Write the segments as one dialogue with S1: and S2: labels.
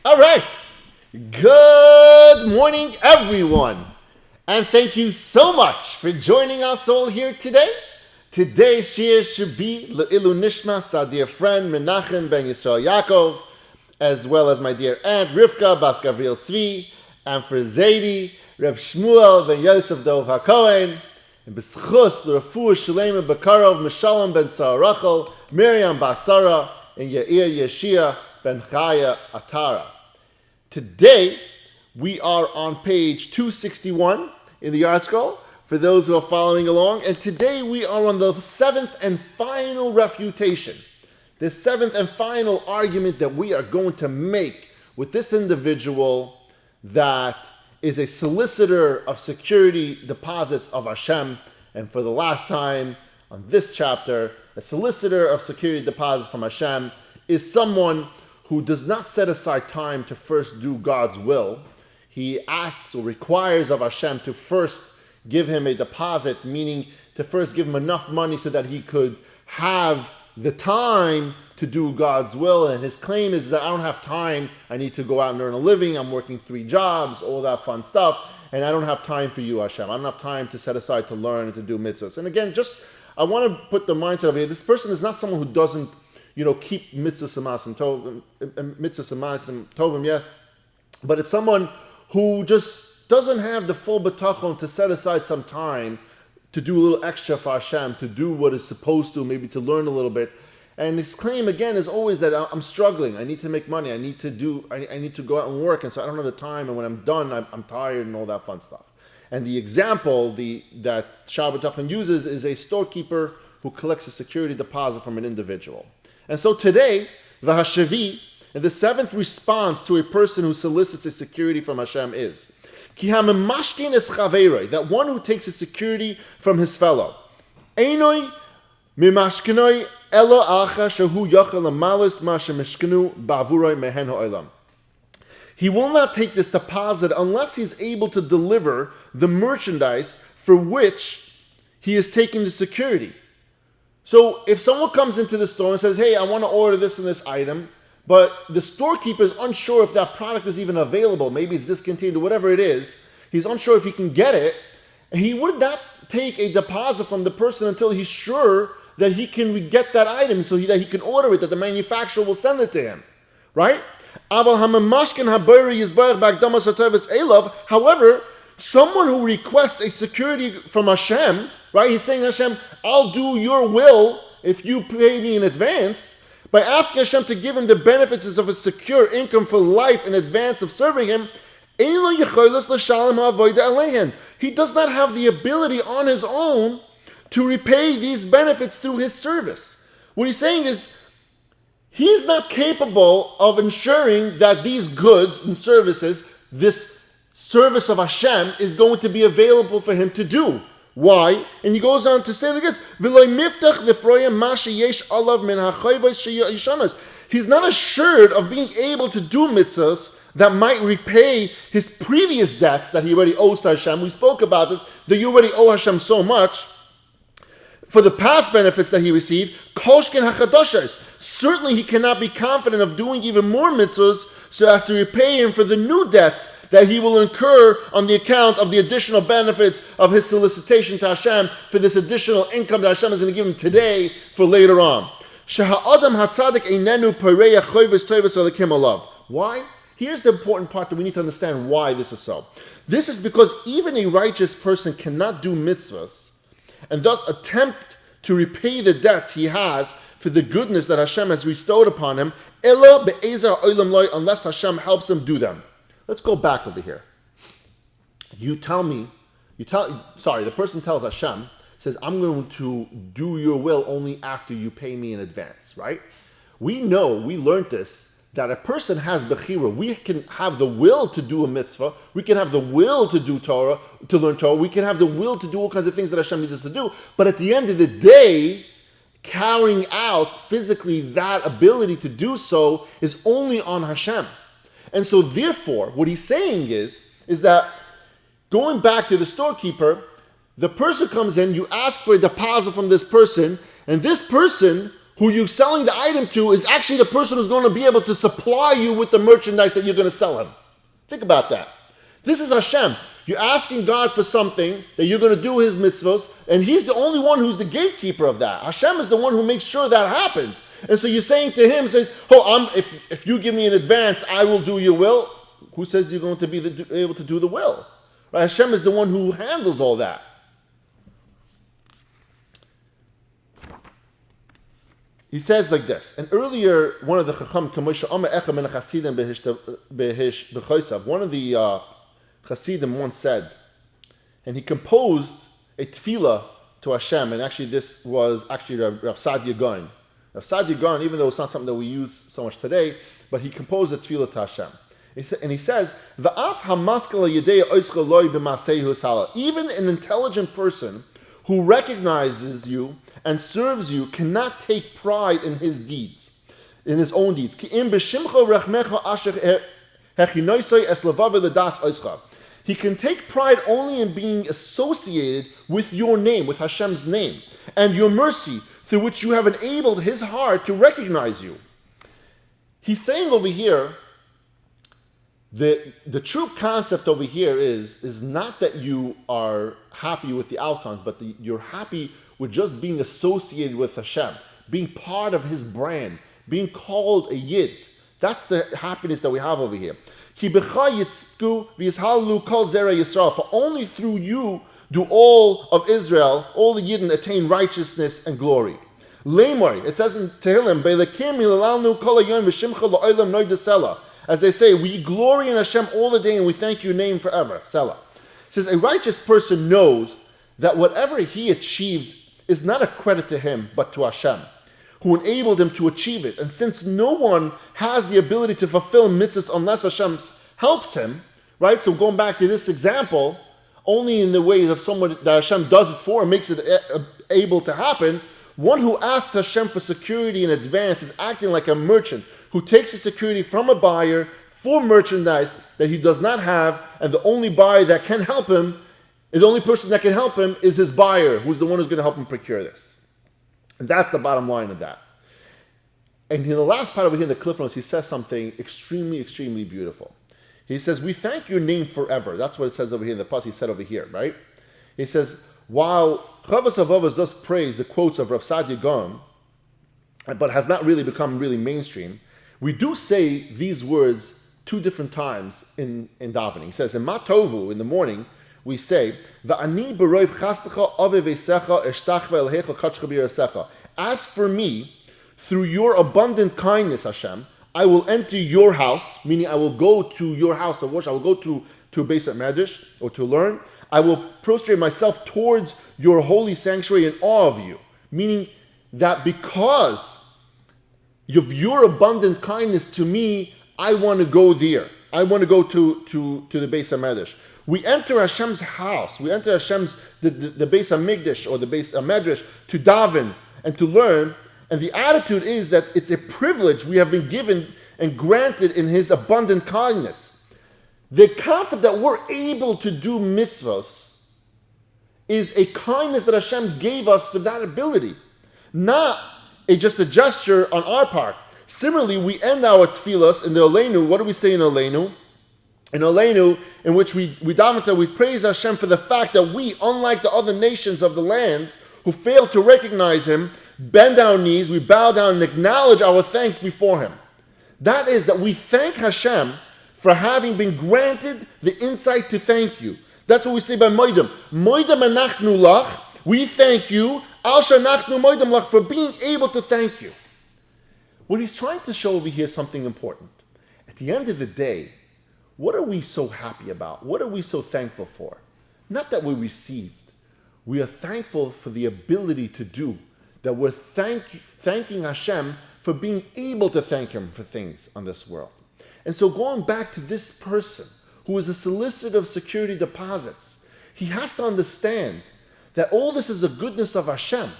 S1: All right. Good morning, everyone. And thank you so much for joining us all here today. Today's shiur should be Le'ilu Nishmas, our dear friend Menachem ben Yisrael Yaakov, as well as my dear aunt Rivka Bas Gavriel Tzvi, and for Zaidi, Reb Shmuel ben Yosef Dov HaKohen, and B'schus L'Refuah Shalema Bekarov Meshalem ben Sarah Miriam Basara, and Yair Yeshia ben Chaya Atara. Today, we are on page 261 in the Yard Scroll, for those who are following along. And today we are on the seventh and final refutation. The seventh and final argument that we are going to make with this individual that is a solicitor of security deposits of Hashem. And for the last time on this chapter, a solicitor of security deposits from Hashem is someone who does not set aside time to first do God's will. He asks or requires of Hashem to first give him a deposit, meaning to first give him enough money so that he could have the time to do God's will. And his claim is that I don't have time. I need to go out and earn a living. I'm working 3 jobs, all that fun stuff. And I don't have time for you, Hashem. I don't have time to set aside to learn and to do mitzvahs. And again, I want to put the mindset of here. This person is not someone who doesn't, keep mitzvahs amasim tovim, yes. But it's someone who just doesn't have the full bitachon to set aside some time to do a little extra for Hashem, to do what is supposed to, maybe to learn a little bit. And his claim again is always that I'm struggling. I need to make money. I need to go out and work, and so I don't have the time. And when I'm done, I'm tired and all that fun stuff. And the example that Shaar Habitachon uses is a storekeeper who collects a security deposit from an individual. And so today, V'hashavi, and the seventh response to a person who solicits a security from Hashem is Ki hamemashkin es chaveroi, that one who takes a security from his fellow. Einoi mimashkinoi elo acha shehu yochel amalos ma shemishkenu ba'avuroi mehen ha'olam. He will not take this deposit unless he's able to deliver the merchandise for which he is taking the security. So if someone comes into the store and says, hey, I want to order this and this item, but the storekeeper is unsure if that product is even available, maybe it's discontinued or whatever it is, he's unsure if he can get it, and he would not take a deposit from the person until he's sure that he can get that item so that he can order it, that the manufacturer will send it to him, right? However, someone who requests a security from Hashem, right? He's saying, Hashem, I'll do your will if you pay me in advance. By asking Hashem to give him the benefits of a secure income for life in advance of serving him, he does not have the ability on his own to repay these benefits through his service. What he's saying is, he's not capable of ensuring that these goods and services, this service of Hashem, is going to be available for him to do. Why? And he goes on to say like this, he's not assured of being able to do mitzvahs that might repay his previous debts that he already owes to Hashem. We spoke about this, that you already owe Hashem so much for the past benefits that he received. Certainly he cannot be confident of doing even more mitzvahs so as to repay him for the new debts that he will incur on the account of the additional benefits of his solicitation to Hashem for this additional income that Hashem is going to give him today for later on. Why? Here's the important part that we need to understand why this is so. This is because even a righteous person cannot do mitzvahs and thus attempt to repay the debts he has for the goodness that Hashem has bestowed upon him, unless Hashem helps him do them. Let's go back over here. The person tells Hashem, says, I'm going to do your will only after you pay me in advance, right? We learned this, that a person has bechira. We can have the will to do a mitzvah. We can have the will to do Torah, to learn Torah. We can have the will to do all kinds of things that Hashem needs us to do. But at the end of the day, carrying out physically that ability to do so is only on Hashem. And so therefore, what he's saying is that going back to the storekeeper, the person comes in, you ask for a deposit from this person, and this person who you're selling the item to is actually the person who's going to be able to supply you with the merchandise that you're going to sell him. Think about that. This is Hashem. You're asking God for something that you're going to do his mitzvos, and he's the only one who's the gatekeeper of that. Hashem is the one who makes sure that happens. And so you're saying to him, if you give me an advance, I will do your will. Who says you're going to be able to do the will? Right? Hashem is the one who handles all that. He says like this, and earlier one of the Chacham, one of the Hasidim once said, and he composed a tefillah to Hashem, and actually this was actually Rav Saadia Gaon. Rav Saadia Gaon, even though it's not something that we use so much today, but he composed a tefillah to Hashem. And he says, even an intelligent person who recognizes you and serves you cannot take pride in his deeds, in his own deeds. He can take pride only in being associated with your name, with Hashem's name, and your mercy through which you have enabled his heart to recognize you. He's saying over here, the true concept over here is not that you are happy with the outcomes, but you're happy with just being associated with Hashem, being part of his brand, being called a Yid. That's the happiness that we have over here. For only through you do all of Israel, all the Yidden, attain righteousness and glory. It says in Tehillim, as they say, we glory in Hashem all the day and we thank your name forever. Selah. It says, a righteous person knows that whatever he achieves is not a credit to him, but to Hashem, who enabled him to achieve it. And since no one has the ability to fulfill mitzvahs unless Hashem helps him, right? So going back to this example, only in the ways of someone that Hashem does it for and makes it able to happen, one who asks Hashem for security in advance is acting like a merchant who takes the security from a buyer for merchandise that he does not have, and the only buyer that can help him, the only person that can help him is his buyer, who's the one who's going to help him procure this. And that's the bottom line of that. And in the last part over here in the Cliff Notes, he says something extremely, extremely beautiful. He says, we thank your name forever. That's what it says over here in the past. He said over here, right? He says, while Chavos Avavos does praise the quotes of Rav Saadia Gaon, but has not really become really mainstream, we do say these words two different times in davening. He says, in Matovu, in the morning, we say, as for me, through your abundant kindness, Hashem, I will enter your house, meaning I will go to your house to worship, I will go to a base at Medrash, or to learn. I will prostrate myself towards your holy sanctuary in awe of you, meaning that because of your abundant kindness to me, I want to go there. I want to go to the Beis HaMedrash. We enter Hashem's house. We enter Hashem's, the Beis HaMikdash or the Beis HaMedrash to daven and to learn. And the attitude is that it's a privilege we have been given and granted in his abundant kindness. The concept that we're able to do mitzvahs is a kindness that Hashem gave us for that ability, not just a gesture on our part. Similarly, we end our tefillas in the Aleinu. What do we say in Aleinu? In Aleinu, in which we daven, we praise Hashem for the fact that we, unlike the other nations of the lands who fail to recognize him, bend our knees, we bow down and acknowledge our thanks before him. That is that we thank Hashem for having been granted the insight to thank you. That's what we say by Moedem. Moedem anachnu lach, we thank you, al shanachnu moedem lach, for being able to thank you. What he's trying to show over here is something important. At the end of the day, what are we so happy about? What are we so thankful for? Not that we received. We are thankful for the ability to do. That we're thanking Hashem for being able to thank him for things on this world. And so going back to this person who is a solicitor of security deposits, he has to understand that all this is a goodness of Hashem.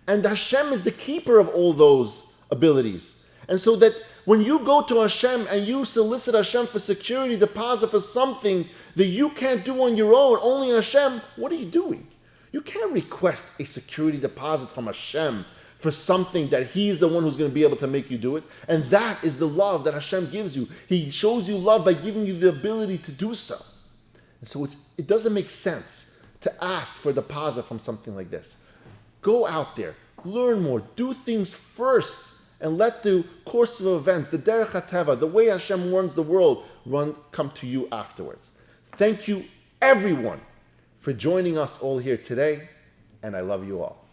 S1: And Hashem is the keeper of all those abilities. And so that when you go to Hashem and you solicit Hashem for security deposit for something that you can't do on your own, only Hashem, what are you doing? You can't request a security deposit from Hashem for something that He's the one who's going to be able to make you do it. And that is the love that Hashem gives you. He shows you love by giving you the ability to do so. And so it doesn't make sense to ask for a deposit from something like this. Go out there, learn more, do things first, and let the course of events, the derech hateva, the way Hashem runs the world, come to you afterwards. Thank you, everyone, for joining us all here today, and I love you all.